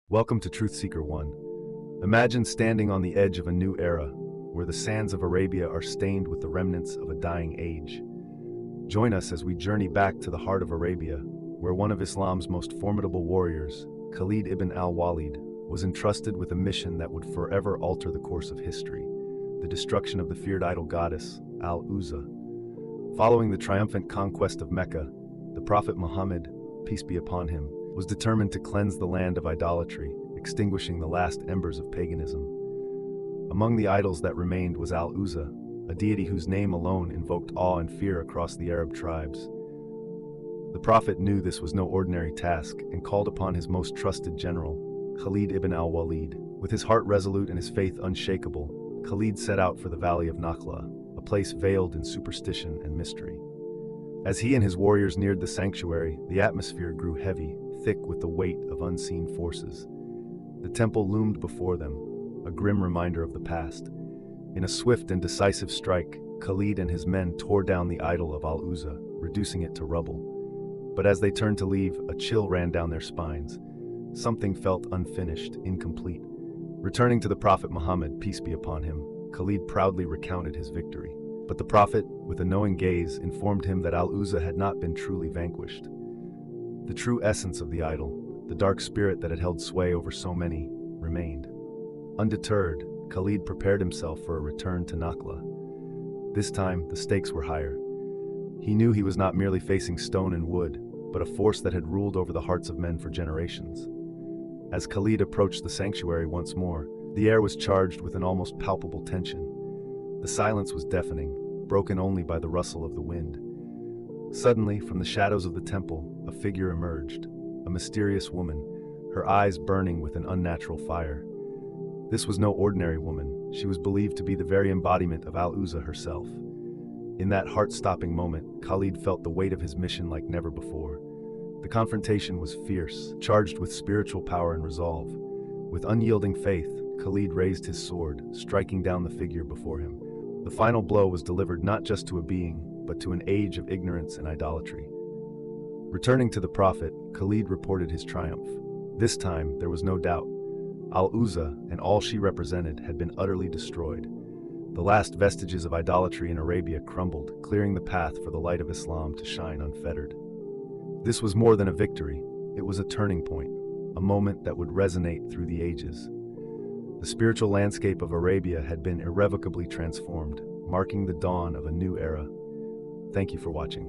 Welcome to Truth Seeker 1. Imagine standing on the edge of a new era, where the sands of Arabia are stained with the remnants of a dying age. Join us as we journey back to the heart of Arabia, where one of Islam's most formidable warriors, Khalid ibn al-Walid, was entrusted with a mission that would forever alter the course of history: the destruction of the feared idol goddess, Al-Uzza. Following the triumphant conquest of Mecca, the Prophet Muhammad, peace be upon him, was determined to cleanse the land of idolatry, extinguishing the last embers of paganism. Among the idols that remained was Al-Uzza, a deity whose name alone invoked awe and fear across the Arab tribes. The Prophet knew this was no ordinary task and called upon his most trusted general, Khalid ibn al-Walid. With his heart resolute and his faith unshakable, Khalid set out for the valley of Nakhla, a place veiled in superstition and mystery. As he and his warriors neared the sanctuary, the atmosphere grew heavy, thick with the weight of unseen forces. The temple loomed before them, a grim reminder of the past. In a swift and decisive strike, Khalid and his men tore down the idol of Al-Uzza, reducing it to rubble. But as they turned to leave, a chill ran down their spines. Something felt unfinished, incomplete. Returning to the Prophet Muhammad, peace be upon him, Khalid proudly recounted his victory. But the Prophet, with a knowing gaze, informed him that Al-Uzza had not been truly vanquished. The true essence of the idol, the dark spirit that had held sway over so many, remained. Undeterred, Khalid prepared himself for a return to Nakhla. This time, the stakes were higher. He knew he was not merely facing stone and wood, but a force that had ruled over the hearts of men for generations. As Khalid approached the sanctuary once more, the air was charged with an almost palpable tension. The silence was deafening, broken only by the rustle of the wind. Suddenly, from the shadows of the temple, a figure emerged, a mysterious woman, her eyes burning with an unnatural fire. This was no ordinary woman. She was believed to be the very embodiment of Al-Uzza herself. In that heart-stopping moment, Khalid felt the weight of his mission like never before. The confrontation was fierce, charged with spiritual power and resolve. With unyielding faith, Khalid raised his sword, striking down the figure before him. The final blow was delivered not just to a being, but to an age of ignorance and idolatry. Returning to the Prophet, Khalid reported his triumph. This time, there was no doubt. Al-Uzza and all she represented had been utterly destroyed. The last vestiges of idolatry in Arabia crumbled, clearing the path for the light of Islam to shine unfettered. This was more than a victory. It was a turning point, a moment that would resonate through the ages. The spiritual landscape of Arabia had been irrevocably transformed, marking the dawn of a new era. Thank you for watching.